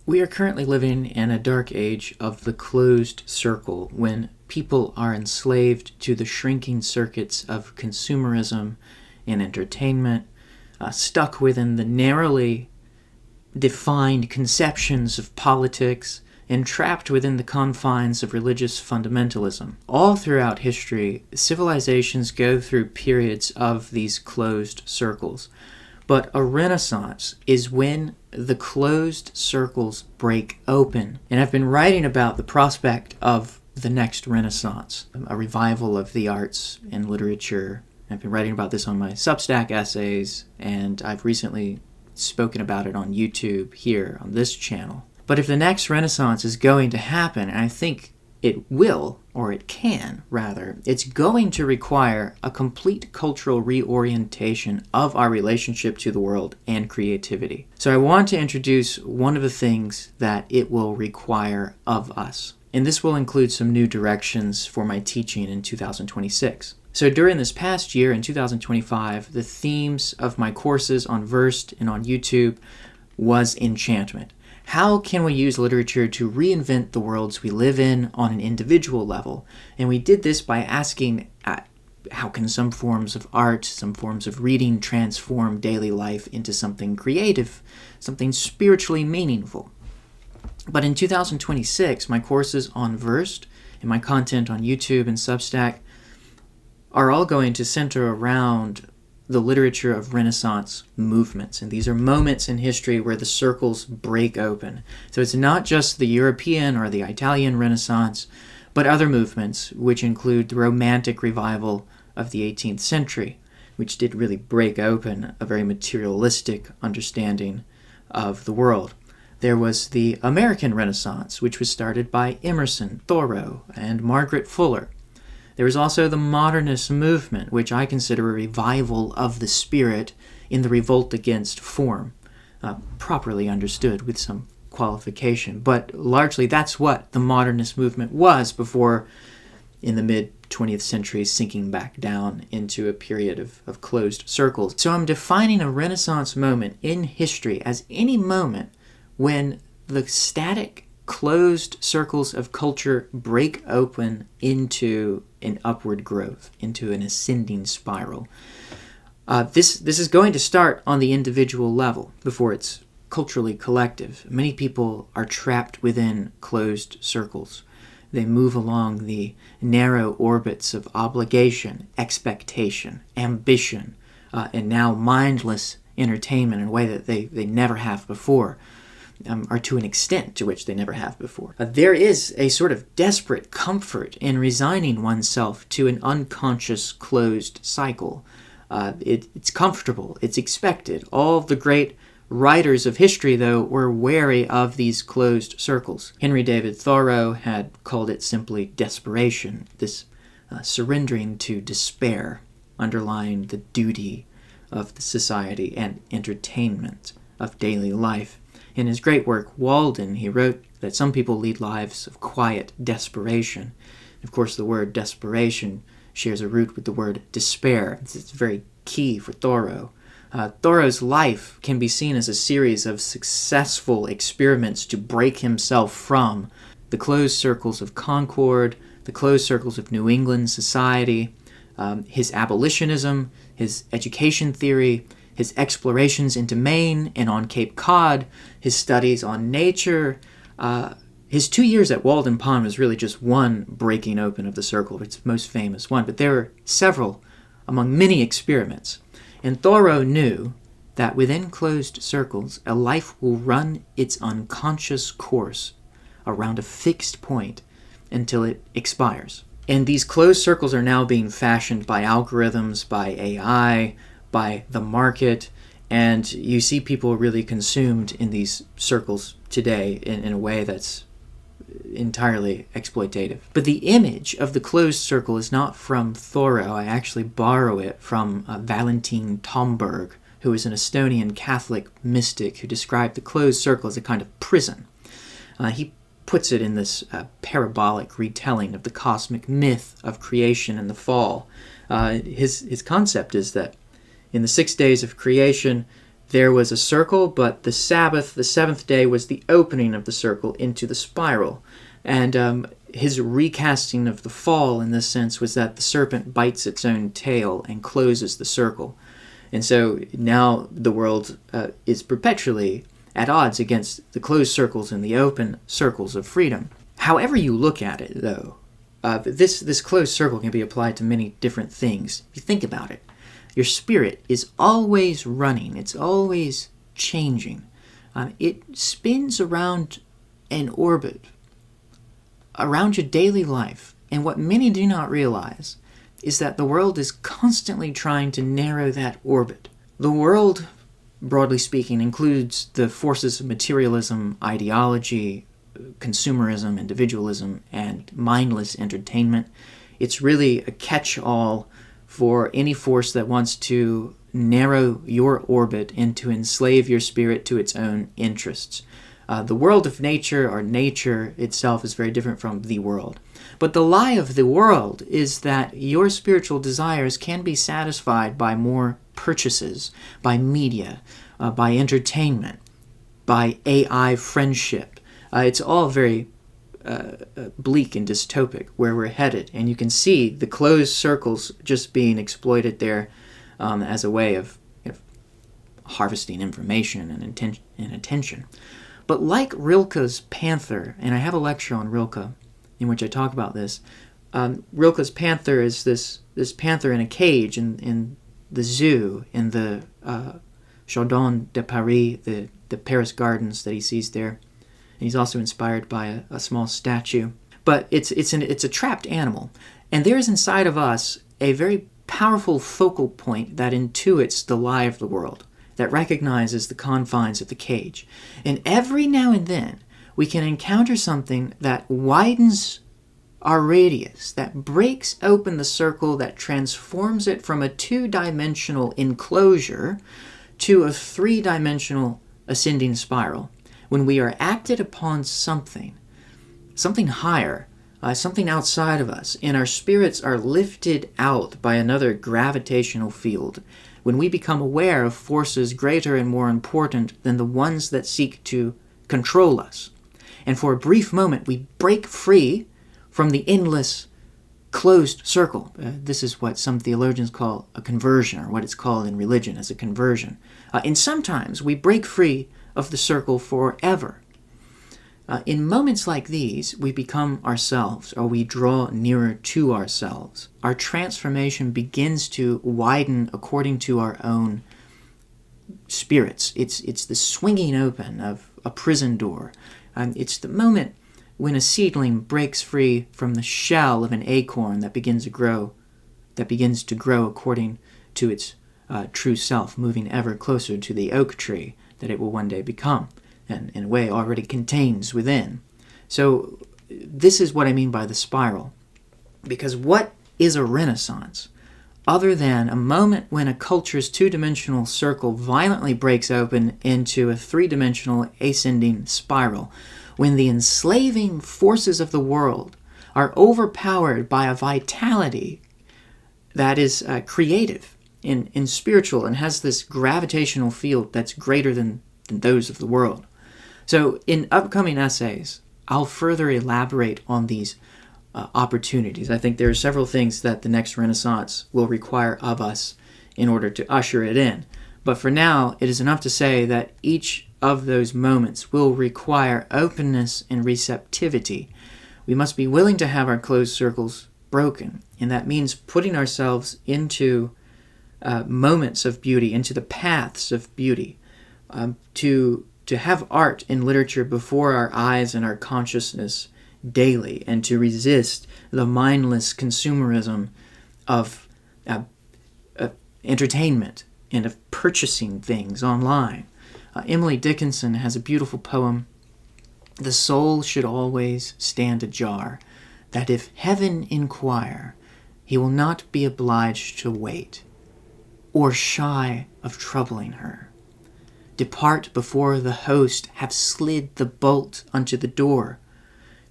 We are currently living in a dark age of the closed circle when people are enslaved to the shrinking circuits of consumerism and entertainment, stuck within the narrowly defined conceptions of politics, and trapped within the confines of religious fundamentalism. All throughout history, civilizations go through periods of these closed circles. But a renaissance is when the closed circles break open. And I've been writing about the prospect of the next renaissance, a revival of the arts and literature. I've been writing about this on my Substack essays, and I've recently spoken about it on YouTube here on this channel. But if the next renaissance is going to happen, and I think it will, or it can, rather, it's going to require a complete cultural reorientation of our relationship to the world and creativity. So I want to introduce one of the things that it will require of us. And this will include some new directions for my teaching in 2026. So during this past year, in 2025, the themes of my courses on Versed and on YouTube was enchantment. How can we use literature to reinvent the worlds we live in on an individual level? And we did this by asking, how can some forms of art, some forms of reading transform daily life into something creative, something spiritually meaningful? But in 2026, my courses on Versed and my content on YouTube and Substack are all going to center around the literature of Renaissance movements. And these are moments in history where the circles break open. So it's not just the European or the Italian Renaissance, but other movements, which include the Romantic revival of the 18th century, which did really break open a very materialistic understanding of the world. There was the American Renaissance, which was started by Emerson, Thoreau, and Margaret Fuller. There was also the modernist movement, which I consider a revival of the spirit in the revolt against form, properly understood with some qualification. But largely that's what the modernist movement was before, in the mid-20th century, sinking back down into a period of closed circles. So I'm defining a Renaissance moment in history as any moment when the static closed circles of culture break open into an upward growth, into an ascending spiral. This is going to start on the individual level before it's culturally collective. Many people are trapped within closed circles. They move along the narrow orbits of obligation, expectation, ambition, and now mindless entertainment in a way that they never have before. Or to an extent to which they never have before. There is a sort of desperate comfort in resigning oneself to an unconscious closed cycle. It's comfortable, it's expected. All of the great writers of history, though, were wary of these closed circles. Henry David Thoreau had called it simply desperation, this surrendering to despair, underlying the duty of the society and entertainment of daily life. In his great work, Walden, he wrote that some people lead lives of quiet desperation. Of course, the word desperation shares a root with the word despair. It's very key for Thoreau. Thoreau's life can be seen as a series of successful experiments to break himself from the closed circles of Concord, the closed circles of New England society, his abolitionism, his education theory, his explorations into Maine and on Cape Cod, his studies on nature. His 2 years at Walden Pond was really just one breaking open of the circle, its most famous one, but there were several among many experiments. And Thoreau knew that within closed circles, a life will run its unconscious course around a fixed point until it expires. And these closed circles are now being fashioned by algorithms, by AI, by the market, and you see people really consumed in these circles today in a way that's entirely exploitative. But the image of the closed circle is not from Thoreau. I actually borrow it from Valentin Tomberg, who is an Estonian Catholic mystic who described the closed circle as a kind of prison. He puts it in this parabolic retelling of the cosmic myth of creation and the fall. His concept is that in the 6 days of creation, there was a circle, but the Sabbath, the seventh day, was the opening of the circle into the spiral. And his recasting of the fall, in this sense, was that the serpent bites its own tail and closes the circle. And so now the world is perpetually at odds against the closed circles and the open circles of freedom. However you look at it, though, this closed circle can be applied to many different things. If you think about it, your spirit is always running. It's always changing. It spins around an orbit around your daily life. And what many do not realize is that the world is constantly trying to narrow that orbit. The world, broadly speaking, includes the forces of materialism, ideology, consumerism, individualism, and mindless entertainment. It's really a catch-all for any force that wants to narrow your orbit and to enslave your spirit to its own interests. The world of nature, or nature itself, is very different from the world. But the lie of the world is that your spiritual desires can be satisfied by more purchases, by media, by entertainment, by AI friendship. It's all very bleak and dystopic where we're headed. And you can see the closed circles just being exploited there as a way of harvesting information and attention. But like Rilke's Panther, and I have a lecture on Rilke in which I talk about this, Rilke's Panther is this panther in a cage in the zoo, in the Jardin de Paris, the Paris gardens that he sees there. And he's also inspired by a small statue. But it's a trapped animal. And there is inside of us a very powerful focal point that intuits the lie of the world, that recognizes the confines of the cage. And every now and then, we can encounter something that widens our radius, that breaks open the circle, that transforms it from a two-dimensional enclosure to a three-dimensional ascending spiral. When we are acted upon something higher, something outside of us, and our spirits are lifted out by another gravitational field, when we become aware of forces greater and more important than the ones that seek to control us. And for a brief moment, we break free from the endless closed circle. This is what some theologians call a conversion, or what it's called in religion as a conversion. And sometimes we break free of the circle forever. In moments like these, we become ourselves, or we draw nearer to ourselves. Our transformation begins to widen according to our own spirits. It's the swinging open of a prison door. It's the moment when a seedling breaks free from the shell of an acorn that begins to grow according to its true self, moving ever closer to the oak tree that it will one day become, and in a way already contains within. So this is what I mean by the spiral. Because what is a renaissance other than a moment when a culture's two-dimensional circle violently breaks open into a three-dimensional ascending spiral, when the enslaving forces of the world are overpowered by a vitality that is creative and spiritual and has this gravitational field that's greater than those of the world. So in upcoming essays, I'll further elaborate on these opportunities. I think there are several things that the next Renaissance will require of us in order to usher it in. But for now, it is enough to say that each of those moments will require openness and receptivity. We must be willing to have our closed circles broken, and that means putting ourselves into moments of beauty, into the paths of beauty, to have art and literature before our eyes and our consciousness daily, and to resist the mindless consumerism of entertainment and of purchasing things online. Emily Dickinson has a beautiful poem, "The soul should always stand ajar, that if heaven inquire, he will not be obliged to wait, or shy of troubling her. Depart before the host have slid the bolt unto the door,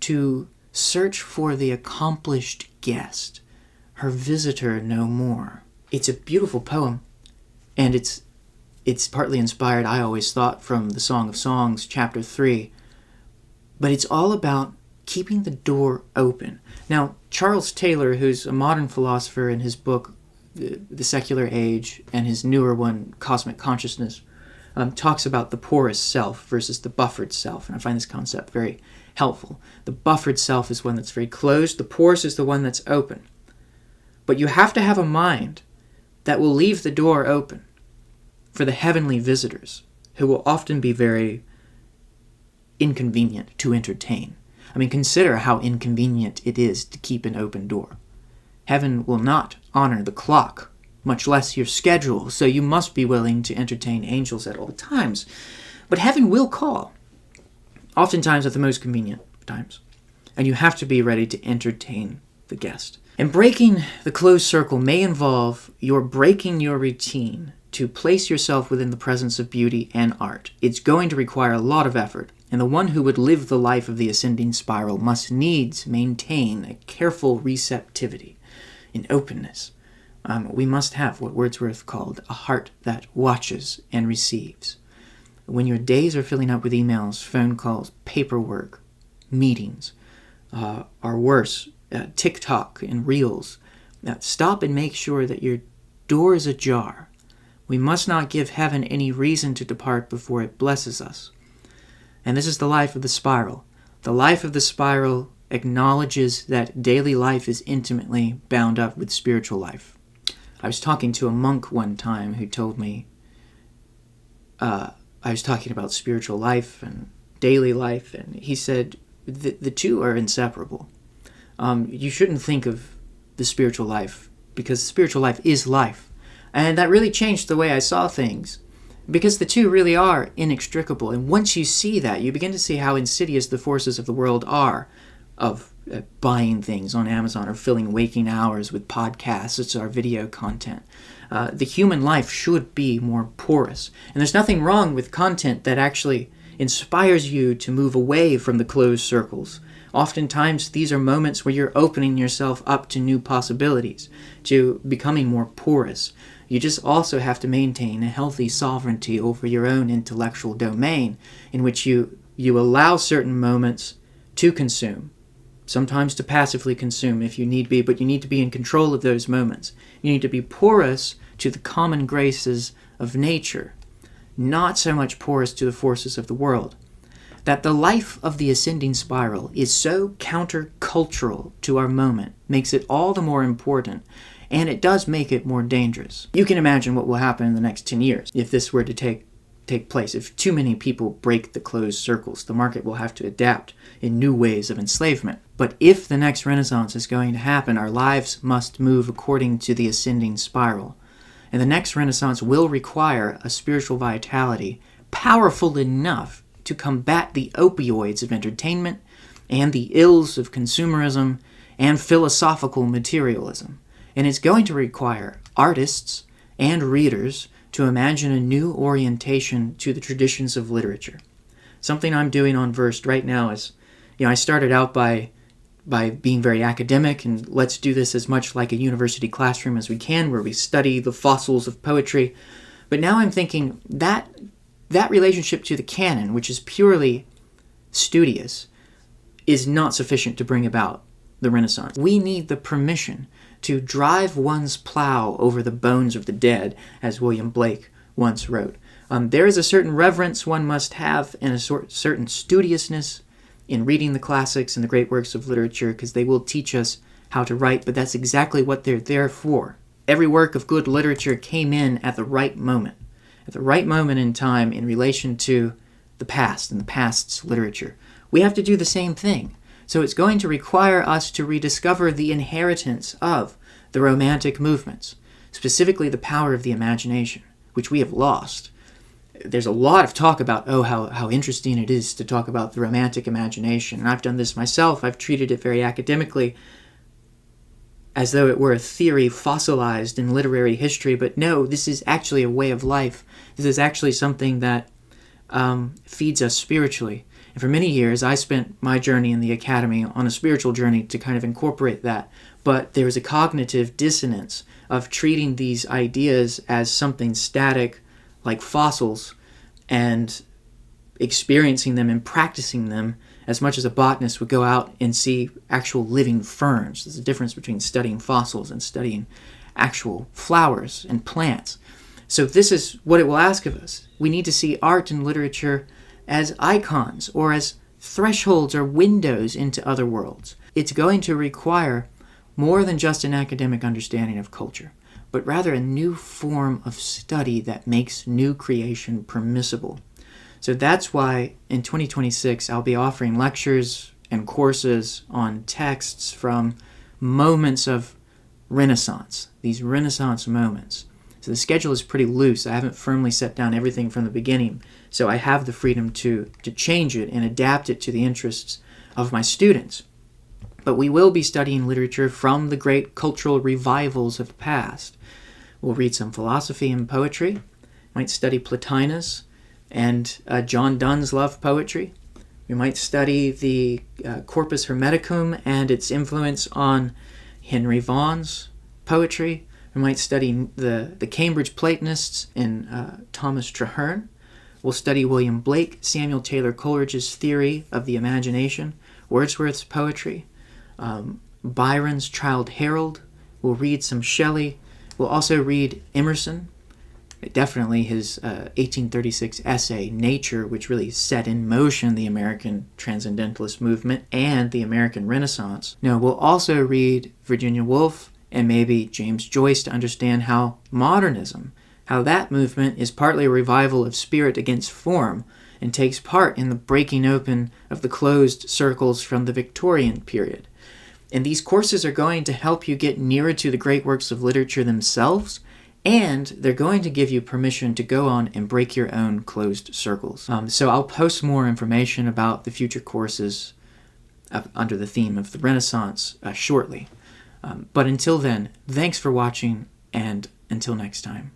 to search for the accomplished guest, her visitor no more." It's a beautiful poem, and it's It's partly inspired, I always thought, from the Song of Songs, chapter 3. But it's all about keeping the door open. Now, Charles Taylor, who's a modern philosopher, in his book, The Secular Age, and his newer one, Cosmic Consciousness, talks about the porous self versus the buffered self, and I find this concept very helpful. The buffered self is one that's very closed. The porous is the one that's open. But you have to have a mind that will leave the door open for the heavenly visitors, who will often be very inconvenient to entertain. I mean, consider how inconvenient it is to keep an open door. Heaven will not honor the clock, much less your schedule, so you must be willing to entertain angels at all times. But heaven will call, oftentimes at the most convenient times, and you have to be ready to entertain the guest. And breaking the closed circle may involve your breaking your routine to place yourself within the presence of beauty and art. It's going to require a lot of effort, and the one who would live the life of the ascending spiral must needs maintain a careful receptivity and openness. We must have what Wordsworth called a heart that watches and receives. When your days are filling up with emails, phone calls, paperwork, meetings, or worse, TikTok and Reels, stop and make sure that your door is ajar. We must not give heaven any reason to depart before it blesses us. And this is the life of the spiral. The life of the spiral acknowledges that daily life is intimately bound up with spiritual life. I was talking to a monk one time who told me, I was talking about spiritual life and daily life, and he said the two are inseparable. You shouldn't think of the spiritual life, because spiritual life is life. And that really changed the way I saw things, because the two really are inextricable. And once you see that, you begin to see how insidious the forces of the world are, of buying things on Amazon or filling waking hours with podcasts or video content. The human life should be more porous. And there's nothing wrong with content that actually inspires you to move away from the closed circles. Oftentimes, these are moments where you're opening yourself up to new possibilities, to becoming more porous. You just also have to maintain a healthy sovereignty over your own intellectual domain, in which you allow certain moments to consume, sometimes to passively consume if you need be, but you need to be in control of those moments. You need to be porous to the common graces of nature, not so much porous to the forces of the world. That the life of the ascending spiral is so countercultural to our moment makes it all the more important, and it does make it more dangerous. You can imagine what will happen in the next 10 years if this were to take place. If too many people break the closed circles, the market will have to adapt in new ways of enslavement. But if the next Renaissance is going to happen, our lives must move according to the ascending spiral. And the next Renaissance will require a spiritual vitality powerful enough to combat the opioids of entertainment and the ills of consumerism and philosophical materialism. And it's going to require artists and readers to imagine a new orientation to the traditions of literature. Something I'm doing on Versed right now is, I started out by being very academic, and let's do this as much like a university classroom as we can, where we study the fossils of poetry. But now I'm thinking that relationship to the canon, which is purely studious, is not sufficient to bring about the Renaissance. We need the permission to drive one's plow over the bones of the dead, as William Blake once wrote. There is a certain reverence one must have and a certain studiousness in reading the classics and the great works of literature, because they will teach us how to write, but that's exactly what they're there for. Every work of good literature came in at the right moment in time in relation to the past and the past's literature. We have to do the same thing. So it's going to require us to rediscover the inheritance of the Romantic movements, specifically the power of the imagination, which we have lost. There's a lot of talk about, how interesting it is to talk about the Romantic imagination. And I've done this myself. I've treated it very academically, as though it were a theory fossilized in literary history. But no, this is actually a way of life. This is actually something that feeds us spiritually. And for many years, I spent my journey in the academy on a spiritual journey to kind of incorporate that. But there was a cognitive dissonance of treating these ideas as something static, like fossils and experiencing them and practicing them as much as a botanist would go out and see actual living ferns. There's a difference between studying fossils and studying actual flowers and plants. So this is what it will ask of us. We need to see art and literature as icons or as thresholds or windows into other worlds. It's going to require more than just an academic understanding of culture, but rather a new form of study that makes new creation permissible. So that's why in 2026 I'll be offering lectures and courses on texts from moments of Renaissance, these Renaissance moments. So the schedule is pretty loose. I haven't firmly set down everything from the beginning, so I have the freedom to change it and adapt it to the interests of my students. But we will be studying literature from the great cultural revivals of the past. We'll read some philosophy and poetry, might study Plotinus and John Donne's love poetry. We might study the Corpus Hermeticum and its influence on Henry Vaughan's poetry. We might study the Cambridge Platonists in Thomas Traherne. We'll study William Blake, Samuel Taylor Coleridge's theory of the imagination, Wordsworth's poetry, Byron's Childe Harold. We'll read some Shelley. We'll also read Emerson, definitely his 1836 essay, Nature, which really set in motion the American Transcendentalist movement and the American Renaissance. No, we'll also read Virginia Woolf and maybe James Joyce to understand how modernism, how that movement is partly a revival of spirit against form and takes part in the breaking open of the closed circles from the Victorian period. And these courses are going to help you get nearer to the great works of literature themselves, and they're going to give you permission to go on and break your own closed circles. So I'll post more information about the future courses under the theme of the Renaissance shortly. But until then, thanks for watching, and until next time.